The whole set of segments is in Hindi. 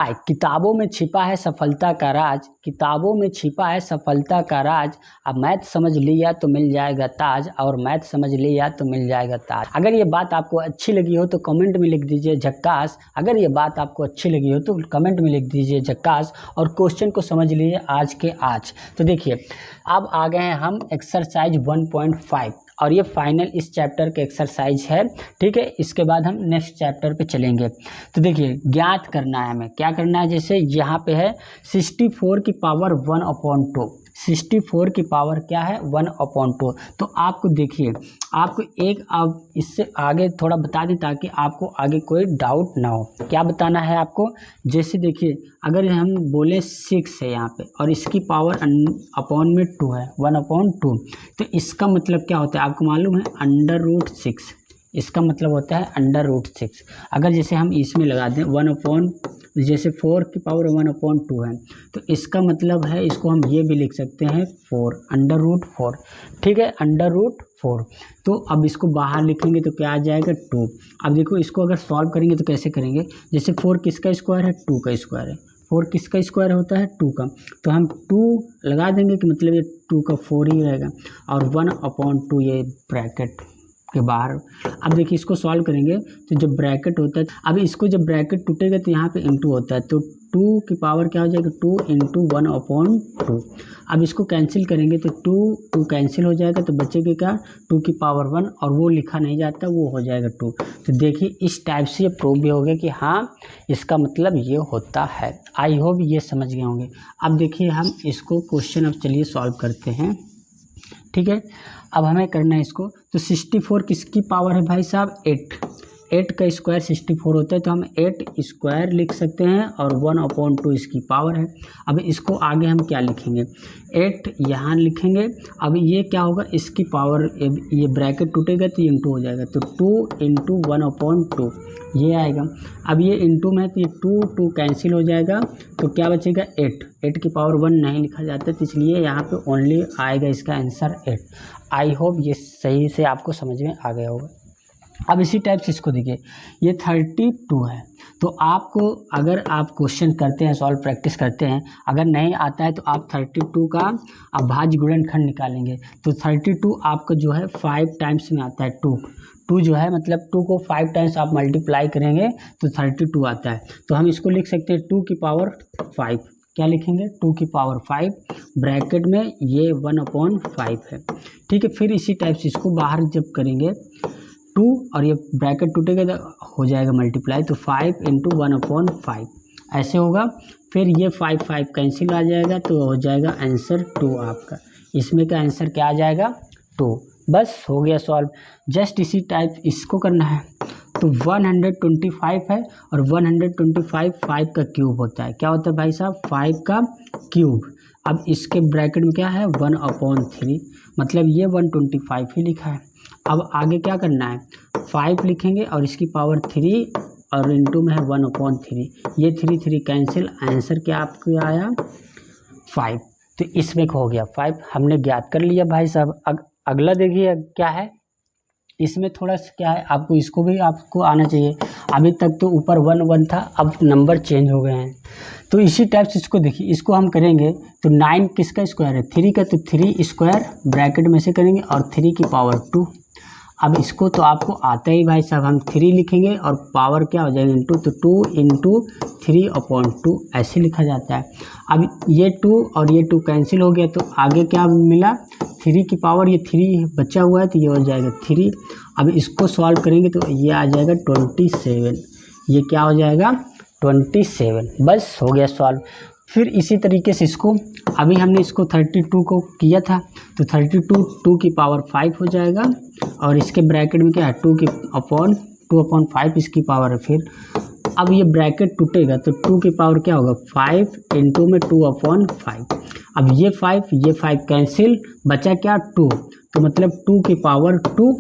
किताबों में छिपा है सफलता का राज, किताबों में छिपा है सफलता का राज। अब मैथ समझ लिया तो मिल जाएगा ताज, और मैथ समझ लिया तो मिल जाएगा ताज। अगर ये बात आपको अच्छी लगी हो तो कमेंट में लिख दीजिए झक्कास। अगर ये बात आपको अच्छी लगी हो तो कमेंट में लिख दीजिए झक्कास, और क्वेश्चन को समझ लीजिए आज के आज। तो देखिए अब आ गए हैं हम एक्सरसाइज 1.5, और ये फाइनल इस चैप्टर के एक्सरसाइज है। ठीक है, इसके बाद हम नेक्स्ट चैप्टर पे चलेंगे। तो देखिए ज्ञात करना है, हमें क्या करना है, जैसे यहाँ पे है 64 की पावर 1/2। 64 की पावर क्या है 1/2। तो आपको देखिए आपको एक अब इससे आगे थोड़ा बता दें ताकि आपको आगे कोई डाउट ना हो। क्या बताना है आपको, जैसे देखिए अगर हम बोले 6 है यहाँ पे और इसकी पावर अपॉन में 2 है 1/2, तो इसका मतलब क्या होता है आपको मालूम है, √6। इसका मतलब होता है √6। अगर जैसे हम इसमें लगा दें 1/, जैसे 4 की पावर 1/2 है, तो इसका मतलब है इसको हम ये भी लिख सकते हैं 4 √4। ठीक है, √4। तो अब इसको बाहर लिखेंगे तो क्या आ जाएगा 2। अब देखो इसको अगर सॉल्व करेंगे तो कैसे करेंगे, जैसे 4 किसका स्क्वायर है 2 का स्क्वायर है, 4 किसका स्क्वायर होता है 2 का, तो हम 2 लगा देंगे कि मतलब ये 2 का 4 ही रहेगा, और 1/2 ये ब्रैकेट के बाहर। अब देखिए इसको सॉल्व करेंगे तो जब ब्रैकेट होता है, अब इसको जब ब्रैकेट टूटेगा तो यहाँ पे इंटू होता है, तो 2 की पावर क्या हो जाएगा 2 × 1/2। अब इसको कैंसिल करेंगे तो 2 कैंसिल हो जाएगा, तो बचेगा क्या 2 की पावर 1, और वो लिखा नहीं जाता, वो हो जाएगा 2। तो देखिए इस टाइप से ये प्रूव भी हो गया कि हाँ इसका मतलब ये होता है। आई होप ये समझ गए होंगे। अब देखिए हम इसको क्वेश्चन अब चलिए सॉल्व करते हैं। ठीक है, अब हमें करना है इसको, तो 64 किसकी पावर है भाई साहब 8 का स्क्वायर 64 होता है, तो हम 8 स्क्वायर लिख सकते हैं, और 1/2 इसकी पावर है। अब इसको आगे हम क्या लिखेंगे, 8 यहाँ लिखेंगे। अब ये क्या होगा, इसकी पावर, ये ब्रैकेट टूटेगा तो ये इंटू हो जाएगा, तो 2 × 1/2 ये आएगा। अब ये इंटू में तो ये 2 कैंसिल हो जाएगा, तो क्या बचेगा 8 की पावर 1 नहीं लिखा जाता, तो इसलिए यहाँ पे ओनली आएगा इसका आंसर 8। आई होप ये सही से आपको समझ में आ गया होगा। अब इसी टाइप से इसको देखिए, ये 32 है, तो आपको अगर आप क्वेश्चन करते हैं सॉल्व प्रैक्टिस करते हैं, अगर नहीं आता है तो आप 32 का अभाज्य गुणनखंड निकालेंगे। तो 32 आपका जो है 5 टाइम्स में आता है, 2 जो है मतलब 2 को 5 टाइम्स आप मल्टीप्लाई करेंगे तो 32 आता है। तो हम इसको लिख सकते हैं 2 की पावर 5। क्या लिखेंगे 2 की पावर 5, ब्रैकेट में ये 1/5 है। ठीक है, फिर इसी टाइप से इसको बाहर जब करेंगे 2 और ये ब्रैकेट टूटेगा तो हो जाएगा मल्टीप्लाई, तो 5 × 1/5 ऐसे होगा। फिर ये 5 कैंसिल आ जाएगा, तो हो जाएगा आंसर 2 आपका। इसमें का आंसर क्या आ जाएगा 2। बस हो गया सॉल्व। जस्ट इसी टाइप इसको करना है, तो 125 है, और 125 5 का क्यूब होता है। क्या होता है भाई साहब 5 का क्यूब। अब इसके ब्रैकेट में क्या है 1/3, मतलब ये 125 ही लिखा है। अब आगे क्या करना है 5 लिखेंगे और इसकी पावर 3, और इंटू में है 1/3, ये 3 कैंसिल, आंसर क्या आपको आया 5। तो इसमें हो गया 5, हमने ज्ञात कर लिया भाई साहब। अगला देखिए क्या है, इसमें थोड़ा सा क्या है, आपको इसको भी आपको आना चाहिए। अभी तक तो ऊपर 1 था, अब नंबर चेंज हो गए हैं। तो इसी टाइप से इसको देखिए, इसको हम करेंगे तो 9 किसका स्क्वायर है 3 का, तो 3 स्क्वायर ब्रैकेट में से करेंगे, और 3 की पावर 2। अब इसको तो आपको आता ही भाई साहब, हम 3 लिखेंगे और पावर क्या हो जाएगा इंटू, तो 2 × 3/2 ऐसे लिखा जाता है। अब ये 2 और ये 2 कैंसिल हो गया, तो आगे क्या मिला 3 की पावर, ये 3 बचा हुआ है तो ये हो जाएगा 3। अब इसको सॉल्व करेंगे तो ये आ जाएगा 27, ये क्या हो जाएगा 27। बस हो गया सॉल्व। फिर इसी तरीके से इसको, अभी हमने इसको 32 को किया था, तो 32 2 की पावर 5 हो जाएगा, और इसके ब्रैकेट में क्या है 2/5 इसकी पावर है। फिर अब ये ब्रैकेट टूटेगा तो 2 की पावर क्या होगा 5 इंटू में 2/5। अब ये 5 कैंसिल, बचा क्या 2, तो मतलब 2 की पावर 2,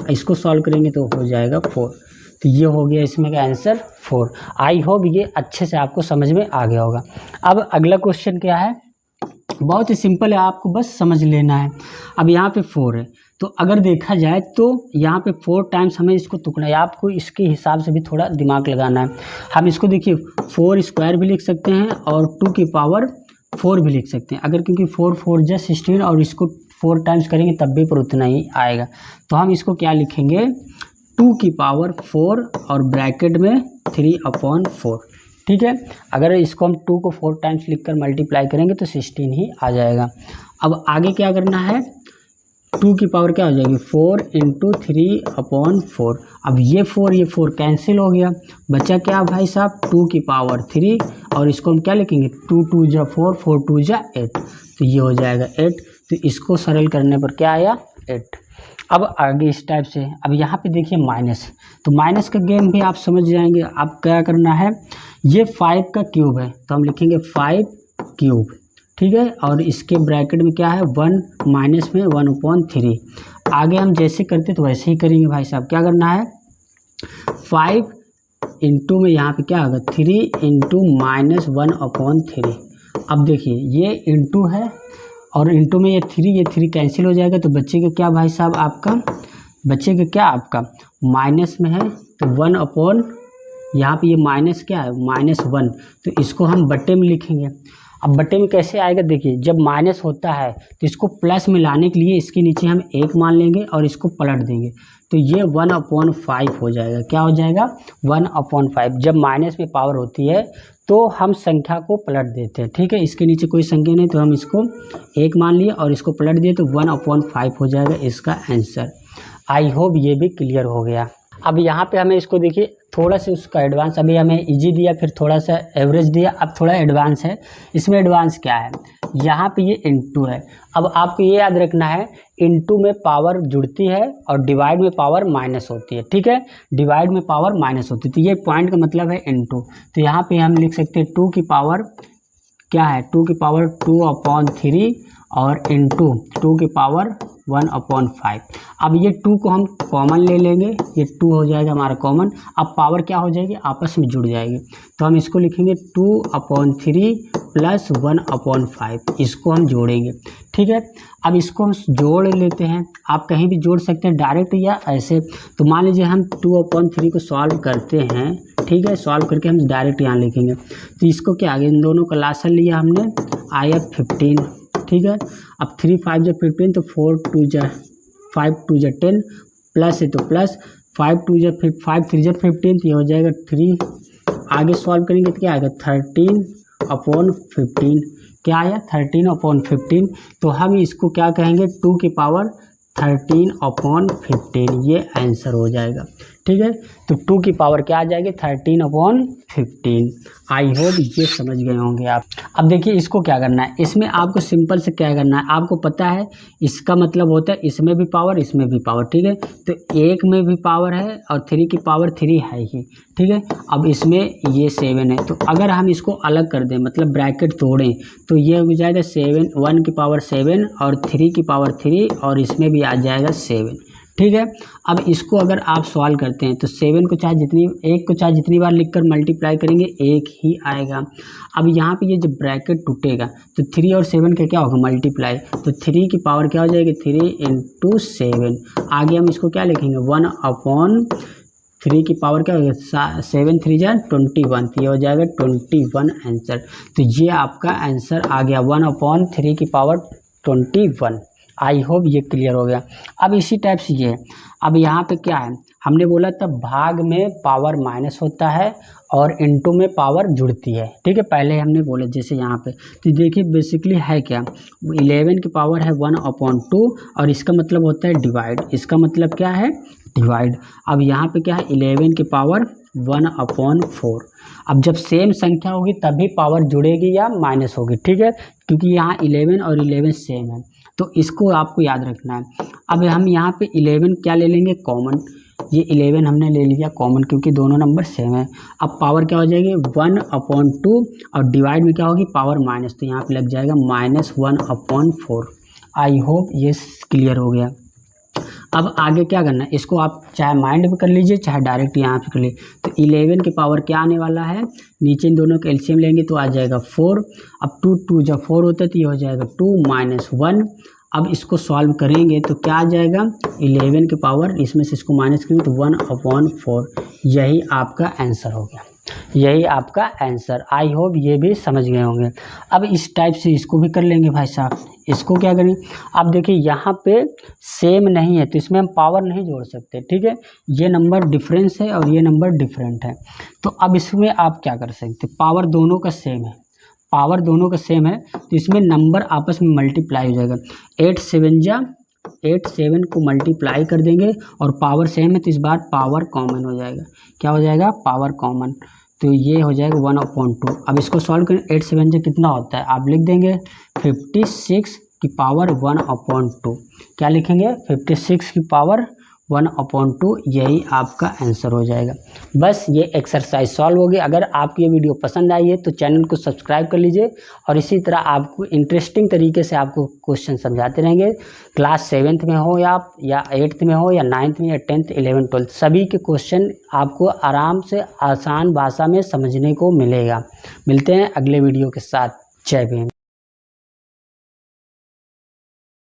इसको सॉल्व करेंगे तो हो जाएगा 4। तो ये हो गया इसमें का आंसर 4। आई होप ये अच्छे से आपको समझ में आ गया होगा। अब अगला क्वेश्चन क्या है, बहुत ही सिंपल है, आपको बस समझ लेना है। अब यहाँ पे 4 है, तो अगर देखा जाए तो यहाँ पे 4 टाइम्स हमें इसको तुकना है, आपको इसके हिसाब से भी थोड़ा दिमाग लगाना है। हम इसको देखिए 4 स्क्वायर भी लिख सकते हैं और 2 की पावर 4 भी लिख सकते हैं, अगर क्योंकि 4 4 जा 16 और इसको 4 टाइम्स करेंगे तब भी पर उतना ही आएगा। तो हम इसको क्या लिखेंगे 2 की पावर 4 और ब्रैकेट में 3/4, ठीक है। अगर इसको हम 2 को 4 टाइम्स लिखकर मल्टीप्लाई करेंगे तो 16 ही आ जाएगा। अब आगे क्या करना है, 2 की पावर क्या हो जाएगी 4 × 3/4। अब ये 4 कैंसिल हो गया, बचा क्या भाई साहब 2 की पावर 3 और इसको हम क्या लिखेंगे 2 2 जा 4 4 2 जा 8, तो ये हो जाएगा 8। तो इसको सरल करने पर क्या आया 8। अब आगे इस टाइप से, अब यहाँ पे देखिए माइनस, तो माइनस का गेम भी आप समझ जाएंगे। अब क्या करना है, ये 5 का क्यूब है तो हम लिखेंगे 5 क्यूब, ठीक है। और इसके ब्रैकेट में क्या है 1 माइनस में 1/3। आगे हम जैसे करते तो वैसे ही करेंगे भाई साहब। क्या करना है 5 इंटू में यहाँ पे क्या होगा 3 इंटू माइनस 1/3। अब देखिए ये इंटू है और इंटू में ये 3 कैंसिल हो जाएगा, तो बच्चे का क्या भाई साहब आपका, बच्चे का क्या आपका माइनस में है तो 1 यहाँ पे ये माइनस क्या है -1, तो इसको हम बट्टे में लिखेंगे। अब बट्टे में कैसे आएगा देखिए, जब माइनस होता है तो इसको प्लस में लाने के लिए इसके नीचे हम 1 मान लेंगे और इसको पलट देंगे, तो ये 1/5 हो जाएगा। क्या हो जाएगा 1/5। जब माइनस में पावर होती है तो हम संख्या को पलट देते हैं, ठीक है। इसके नीचे कोई संख्या नहीं तो हम इसको 1 मान लिए और इसको पलट दिए तो 1/5 हो जाएगा इसका आंसर। आई होप ये भी क्लियर हो गया। अब यहाँ पे हमें इसको देखिए थोड़ा सा उसका एडवांस, अभी हमें इजी दिया फिर थोड़ा सा एवरेज दिया, अब थोड़ा एडवांस है। इसमें एडवांस क्या है, यहाँ पे ये इंटू है। अब आपको ये याद रखना है इंटू में पावर जुड़ती है और डिवाइड में पावर माइनस होती है, ठीक है। डिवाइड में पावर माइनस होती है तो ये पॉइंट का मतलब है इंटू। तो यहाँ पे हम लिख सकते हैं 2 की पावर क्या है 2 की पावर 2/3 और इंटू 2 की पावर 1/5। अब ये 2 को हम कॉमन ले लेंगे, ये 2 हो जाएगा हमारा कॉमन। अब पावर क्या हो जाएगी आपस में जुड़ जाएगी, तो हम इसको लिखेंगे 2/3 प्लस 1/5, इसको हम जोड़ेंगे, ठीक है। अब इसको हम जोड़ लेते हैं, आप कहीं भी जोड़ सकते हैं डायरेक्ट या ऐसे। तो मान लीजिए हम 2/3 को सॉल्व करते हैं, ठीक है। सॉल्व करके हम डायरेक्ट यहाँ लिखेंगे, तो इसको क्या आगे इन दोनों का लासन लिया हमने, आया 15, ठीक है। अब 3 5 जा 15 तो 4 2 जा 5 2 जा 10 प्लस है तो प्लस 5 2 जा 5 3 जा 15 तो ये हो जाएगा 3। आगे सॉल्व करेंगे तो क्या आएगा 13/15। क्या आया 13/15। तो हम इसको क्या कहेंगे 2 की पावर 13/15, ये आंसर हो जाएगा, ठीक है। तो 2 की पावर क्या आ जाएगी 13/15। आई होप ये समझ गए होंगे आप। अब देखिए इसको क्या करना है, इसमें आपको सिंपल से क्या करना है, आपको पता है इसका मतलब होता है इसमें भी पावर इसमें भी पावर, ठीक है। तो 1 में भी पावर है और 3 की पावर 3 है ही, ठीक है। अब इसमें ये 7 है, तो अगर हम इसको अलग कर दें मतलब ब्रैकेट तोड़ें तो ये हो जाएगा 7 1 की पावर 7 और 3 की पावर 3 और इसमें भी आ जाएगा 7, ठीक है। अब इसको अगर आप सॉल्व करते हैं तो 7 को चाहे जितनी 1 को चाहे जितनी बार लिखकर मल्टीप्लाई करेंगे 1 ही आएगा। अब यहाँ पे ये जब ब्रैकेट टूटेगा तो 3 और 7 का क्या होगा मल्टीप्लाई, तो 3 की पावर क्या हो जाएगी 3 × 7। आगे हम इसको क्या लिखेंगे 1/3 की पावर क्या होगा 7 3 जा 21, तो ये हो जाएगा 21 आंसर। तो ये आपका आंसर आ गया 1/3 की पावर 21। आई होप ये क्लियर हो गया। अब इसी टाइप से ये, अब यहाँ पे क्या है, हमने बोला था भाग में पावर माइनस होता है और इनटू में पावर जुड़ती है, ठीक है। पहले हमने बोला जैसे यहाँ पे, तो देखिए बेसिकली है क्या 11 की पावर है 1/2 और इसका मतलब होता है डिवाइड, इसका मतलब क्या है डिवाइड। अब यहाँ पे क्या है 11 की पावर 1/4। अब जब सेम संख्या होगी तभी पावर जुड़ेगी या माइनस होगी, ठीक है, क्योंकि यहाँ 11 और 11 सेम है, तो इसको आपको याद रखना है। अब हम यहाँ पे 11 क्या ले लेंगे कॉमन, ये 11 हमने ले लिया कॉमन क्योंकि दोनों नंबर सेम है। अब पावर क्या हो जाएगी 1/2 और डिवाइड में क्या होगी पावर माइनस, तो यहाँ पे लग जाएगा -1/4। आई होप ये क्लियर हो गया। अब आगे क्या करना है, इसको आप चाहे माइंड में कर लीजिए चाहे डायरेक्ट यहाँ पे कर लीजिए। तो 11 की पावर क्या आने वाला है, नीचे इन दोनों का एलसीएम लेंगे तो आ जाएगा 4। अब 2 2 जब 4 होता है तो ये हो जाएगा 2 - 1। अब इसको सॉल्व करेंगे तो क्या आ जाएगा 11 के पावर, इसमें से इसको माइनस करेंगे तो 1/4। यही आपका आंसर हो गया, यही आपका आंसर। आई होप ये भी समझ गए होंगे। अब इस टाइप से इसको भी कर लेंगे भाई साहब। इसको क्या करेंगे, अब देखिए यहाँ पे सेम नहीं है तो इसमें हम पावर नहीं जोड़ सकते, ठीक है। ये नंबर डिफरेंस है और ये नंबर डिफरेंट है, तो अब इसमें आप क्या कर सकते, पावर दोनों का सेम है, पावर दोनों का सेम है तो इसमें नंबर आपस में मल्टीप्लाई हो जाएगा। 8 7 को मल्टीप्लाई कर देंगे और पावर सेम है तो इस बार पावर कॉमन हो जाएगा। क्या हो जाएगा, पावर कॉमन, तो ये हो जाएगा 1/2। अब इसको सॉल्व करें, 8 7 कितना होता है, आप लिख देंगे 56 की पावर 1/2। क्या लिखेंगे, 56 की पावर 1/2, यही आपका आंसर हो जाएगा। बस ये एक्सरसाइज सॉल्व हो गई। अगर आपको ये वीडियो पसंद आई है तो चैनल को सब्सक्राइब कर लीजिए और इसी तरह आपको इंटरेस्टिंग तरीके से आपको क्वेश्चन समझाते रहेंगे। क्लास 7th में हो या 8th में हो या 9th में या 10th 11th 12th, सभी के क्वेश्चन आपको आराम से आसान भाषा में समझने को मिलेगा। मिलते हैं अगले वीडियो के साथ। जय भीम।